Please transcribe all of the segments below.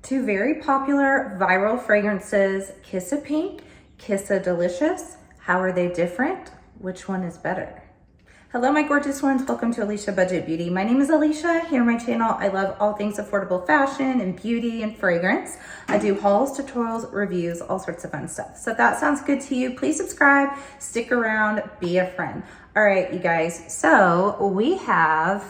Two very popular viral fragrances, Kissa Pink, Kissa Delicious. How are they different? Which one is better? Hello, my gorgeous ones. Welcome to Alicia Budget Beauty. My name is Alicia. Here on my channel, I love all things affordable fashion and beauty and fragrance. I do hauls, tutorials, reviews, all sorts of fun stuff. So if that sounds good to you, please subscribe, stick around, be a friend. All right, you guys. So we have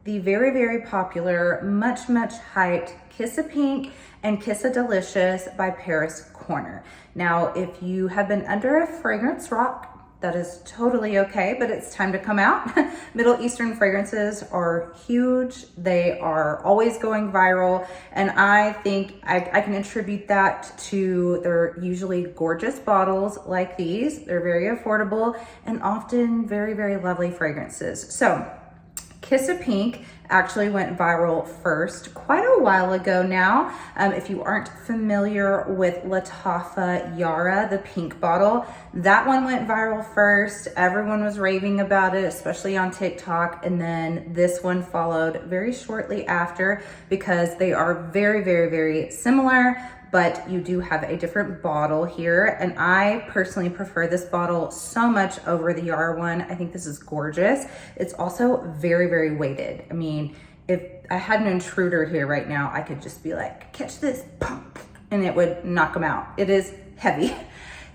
the very, very popular, much hyped Kissa Pink and Kissa Delicious by Paris Corner. Now, if you have been under a fragrance rock, that is totally okay, but it's time to come out. Middle Eastern fragrances are huge. They are always going viral. And I think I can attribute that to their usually gorgeous bottles like these. They're very affordable and often very, very lovely fragrances. So Kissa Pink actually went viral first quite a while ago now. If you aren't familiar with Lattafa Yara, the pink bottle, that one went viral first. Everyone was raving about it, especially on TikTok. And then this one followed very shortly after because they are very, very similar, but you do have a different bottle here. And I personally prefer this bottle so much over the Yara one. I think this is gorgeous. It's also very weighted. I mean, if I had an intruder here right now, I could just be like, catch this, pump, and it would knock them out. It is heavy.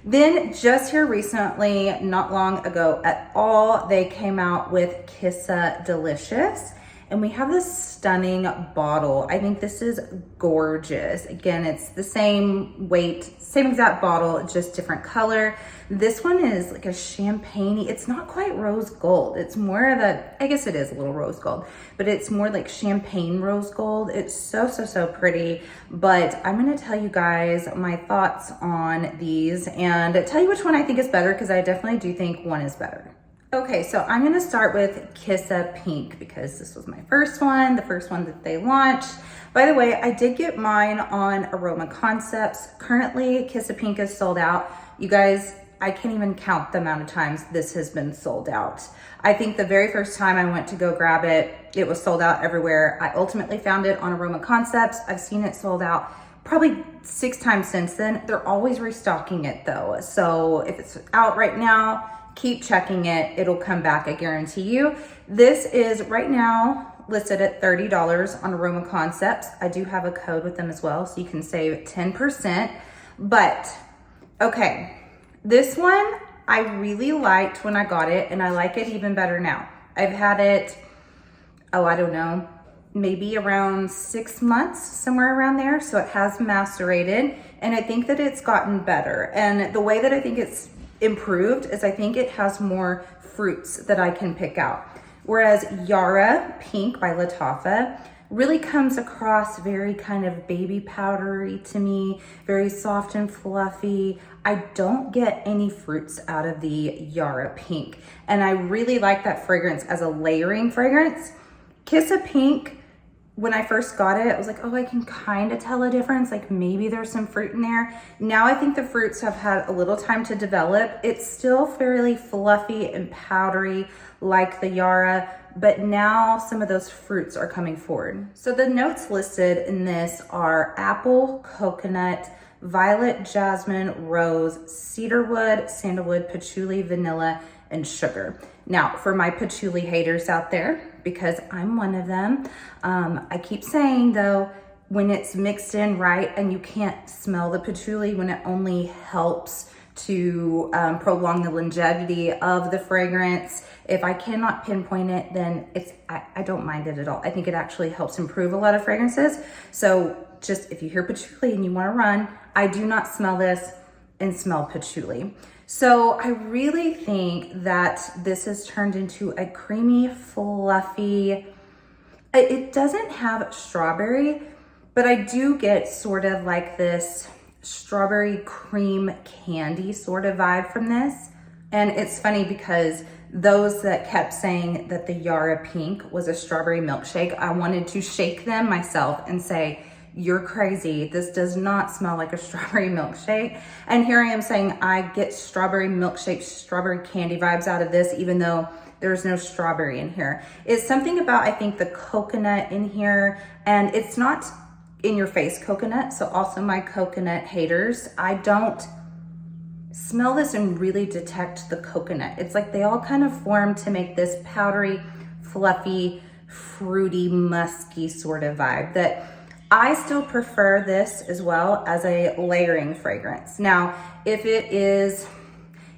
Then just here recently, not long ago at all, they came out with Kissa Delicious. And we have this stunning bottle. I think this is gorgeous. Again, it's the same weight, same exact bottle, just different color. This one is like a champagne. It's not quite rose gold. It's more of a, I guess it is a little rose gold, but it's more like champagne rose gold. It's so pretty. But I'm gonna tell you guys my thoughts on these and tell you which one I think is better, because I definitely do think one is better. Okay, so I'm gonna start with Kissa Pink because this was my first one, the first one that they launched. By the way, I did get mine on AROMA Concepts. Currently, Kissa Pink is sold out. You guys, I can't even count the amount of times this has been sold out. I think the very first time I went to go grab it, it was sold out everywhere. I ultimately found it on AROMA Concepts. I've seen it sold out probably 6 times since then. They're always restocking it though. So if it's out right now, keep checking it. It'll come back, I guarantee you. This is right now listed at $30 on AROMA Concepts. I do have a code with them as well, so you can save 10%. But okay, this one I really liked when I got it, and I like it even better now. I've had it, I don't know, maybe around 6 months, somewhere around there. So it has macerated, and I think that it's gotten better. And the way that I think it's improved is I think it has more fruits that I can pick out. Whereas Yara Pink by Lattafa really comes across very kind of baby powdery to me, very soft and fluffy. I don't get any fruits out of the Yara Pink. And I really like that fragrance as a layering fragrance. Kissa Pink, when I first got it, I was like, oh, I can kind of tell a difference. Like maybe there's some fruit in there. Now I think the fruits have had a little time to develop. It's still fairly fluffy and powdery like the Yara, but now some of those fruits are coming forward. So the notes listed in this are apple, coconut, violet, jasmine, rose, cedarwood, sandalwood, patchouli, vanilla, and sugar. Now, for my patchouli haters out there, because I'm one of them, I keep saying though, when it's mixed in right and you can't smell the patchouli, when it only helps to prolong the longevity of the fragrance, if I cannot pinpoint it, then I don't mind it at all. I think it actually helps improve a lot of fragrances. So just if you hear patchouli and you want to run, I do not smell this and smell patchouli. So I really think that this has turned into a creamy, fluffy, it doesn't have strawberry, but I do get sort of like this strawberry cream candy sort of vibe from this. And it's funny because those that kept saying that the Yara Pink was a strawberry milkshake, I wanted to shake them myself and say, you're crazy. This does not smell like a strawberry milkshake. And here I am saying I get strawberry milkshake, strawberry candy vibes out of this, even though there's no strawberry in here. It's something about, I think, the coconut in here, and it's not in your face coconut. So also my coconut haters, I don't smell this and really detect the coconut. It's like they all kind of form to make this powdery, fluffy, fruity, musky sort of vibe that I still prefer this as well as a layering fragrance. Now, if it is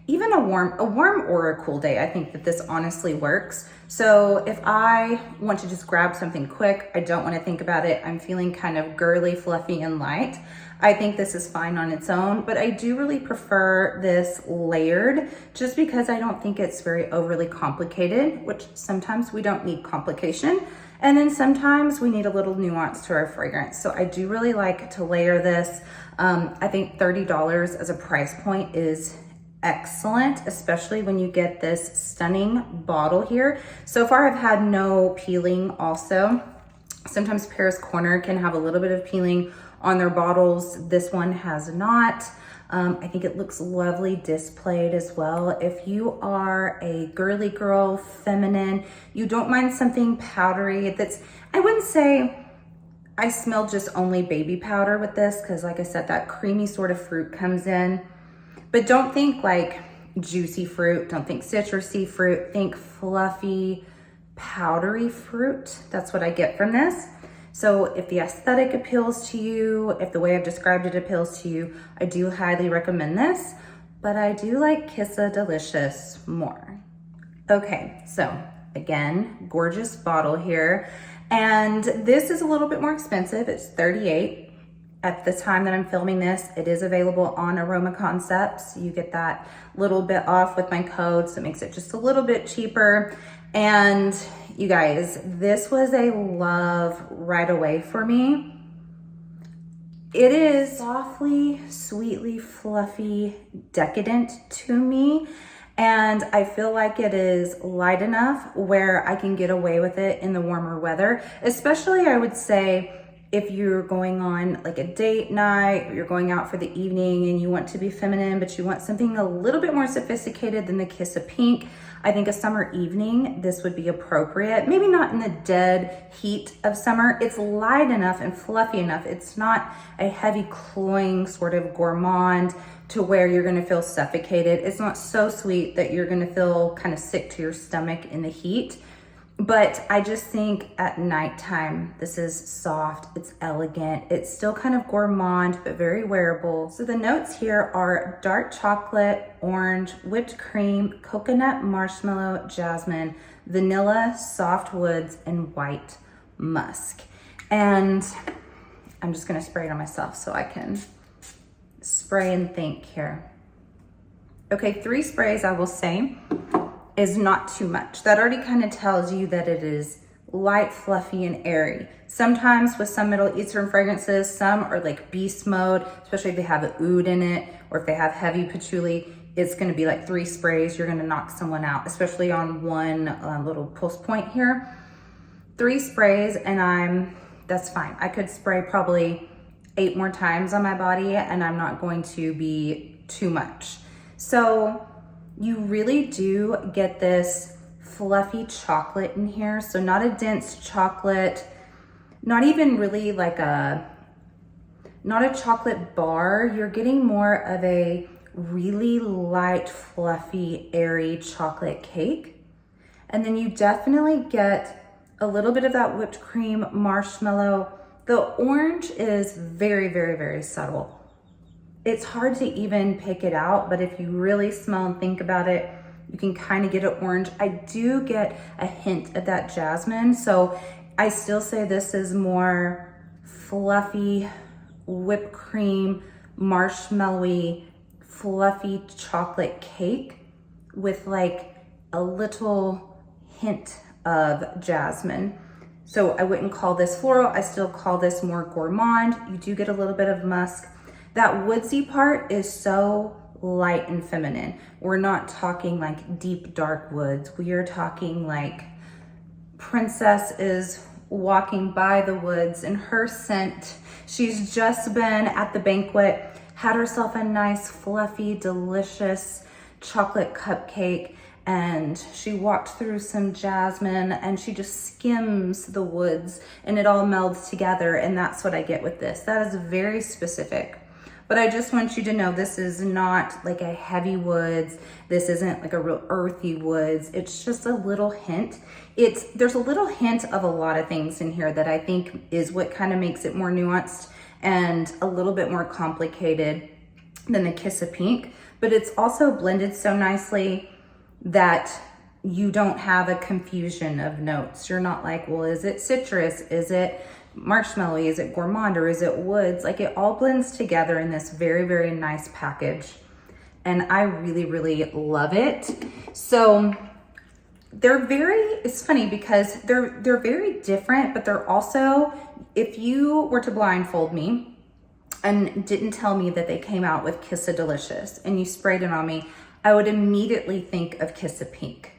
even a warm or a cool day, I think that this honestly works. So if I want to just grab something quick, I don't want to think about it, I'm feeling kind of girly, fluffy, and light, I think this is fine on its own, but I do really prefer this layered just because I don't think it's very overly complicated, which sometimes we don't need complication. And then sometimes we need a little nuance to our fragrance. So I do really like to layer this. I think $30 as a price point is excellent, especially when you get this stunning bottle here. So far I've had no peeling also. Sometimes Paris Corner can have a little bit of peeling on their bottles. This one has not. I think it looks lovely displayed as well. If you are a girly girl, feminine, you don't mind something powdery that's, I wouldn't say I smell just only baby powder with this, because like I said, that creamy sort of fruit comes in. But don't think like juicy fruit, don't think citrusy fruit, think fluffy, powdery fruit. That's what I get from this. So if the aesthetic appeals to you, if the way I've described it appeals to you, I do highly recommend this, but I do like Kissa Delicious more. Okay, so again, gorgeous bottle here. And this is a little bit more expensive. It's $38. At the time that I'm filming this, it is available on AROMA Concepts. You get that little bit off with my code, so it makes it just a little bit cheaper. And you guys, this was a love right away for me. It is softly, sweetly, fluffy, decadent to me. And I feel like it is light enough where I can get away with it in the warmer weather. Especially, I would say, if you're going on like a date night, or you're going out for the evening and you want to be feminine, but you want something a little bit more sophisticated than the Kissa Pink, I think a summer evening, this would be appropriate. Maybe not in the dead heat of summer. It's light enough and fluffy enough. It's not a heavy cloying sort of gourmand to where you're gonna feel suffocated. It's not so sweet that you're gonna feel kind of sick to your stomach in the heat. But I just think at nighttime, this is soft, it's elegant, it's still kind of gourmand, but very wearable. So the notes here are dark chocolate, orange, whipped cream, coconut, marshmallow, jasmine, vanilla, soft woods, and white musk. And I'm just gonna spray it on myself so I can spray and think here. Okay, 3 sprays I will say is not too much. That already kind of tells you that it is light, fluffy, and airy. Sometimes with some Middle Eastern fragrances, some are like beast mode, especially if they have an oud in it, or if they have heavy patchouli, it's gonna be like 3 sprays, you're gonna knock someone out, especially on one little pulse point here. 3 sprays and that's fine. I could spray probably 8 more times on my body and I'm not going to be too much. So you really do get this fluffy chocolate in here. So not a dense chocolate, not even really like not a chocolate bar. You're getting more of a really light, fluffy, airy chocolate cake. And then you definitely get a little bit of that whipped cream, marshmallow. The orange is very, very, very subtle. It's hard to even pick it out, but if you really smell and think about it, you can kind of get an orange. I do get a hint of that jasmine, so I still say this is more fluffy, whipped cream, marshmallowy, fluffy chocolate cake with like a little hint of jasmine. So I wouldn't call this floral, I still call this more gourmand. You do get a little bit of musk. That woodsy part is so light and feminine. We're not talking like deep dark woods. We are talking like princess is walking by the woods in her scent. She's just been at the banquet, had herself a nice, fluffy, delicious chocolate cupcake, and she walked through some jasmine, and she just skims the woods and it all melds together. And that's what I get with this. That is very specific. But I just want you to know this is not like a heavy woods. This isn't like a real earthy woods. It's just a little hint. There's a little hint of a lot of things in here that I think is what kind of makes it more nuanced and a little bit more complicated than the Kissa Pink. But it's also blended so nicely that you don't have a confusion of notes. You're not like, well, is it citrus? Is it marshmallowy? Is it gourmand? Or is it woods? Like, it all blends together in this very, very nice package. And I really, really love it. So it's funny because they're very different, but they're also, if you were to blindfold me and didn't tell me that they came out with Kissa Delicious and you sprayed it on me, I would immediately think of Kissa Pink.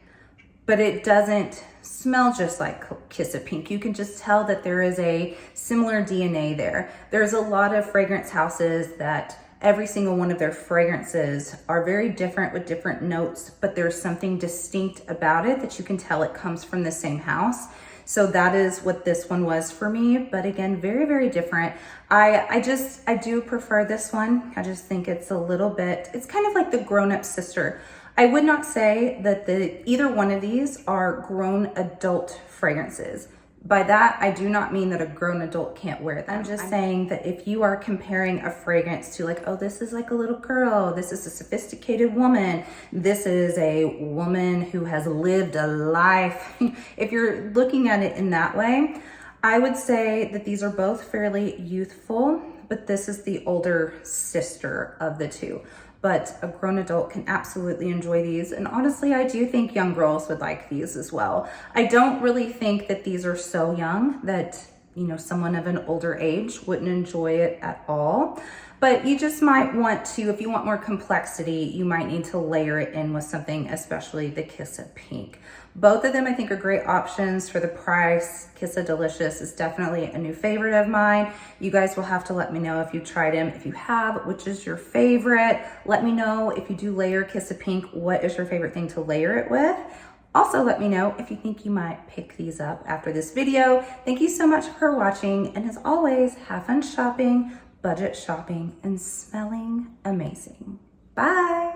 But it doesn't smell just like Kissa Pink. You can just tell that there is a similar DNA there. There's a lot of fragrance houses that every single one of their fragrances are very different with different notes, but there's something distinct about it that you can tell it comes from the same house. So that is what this one was for me. But again, very, very different. I do prefer this one. I just think it's a little bit, it's kind of like the grown-up sister. I would not say that either one of these are grown adult fragrances. By that, I do not mean that a grown adult can't wear them. I'm just saying that if you are comparing a fragrance to like, oh, this is like a little girl, this is a sophisticated woman, this is a woman who has lived a life. If you're looking at it in that way, I would say that these are both fairly youthful, but this is the older sister of the two. But a grown adult can absolutely enjoy these. And honestly, I do think young girls would like these as well. I don't really think that these are so young that, you know, someone of an older age wouldn't enjoy it at all. But you just might want to, if you want more complexity, you might need to layer it in with something, especially the Kissa Pink. Both of them I think are great options for the price. Kissa Delicious is definitely a new favorite of mine. You guys will have to let me know if you tried them. If you have, which is your favorite? Let me know if you do layer Kissa Pink, what is your favorite thing to layer it with? Also, let me know if you think you might pick these up after this video. Thank you so much for watching. And as always, have fun shopping, budget shopping, and smelling amazing. Bye.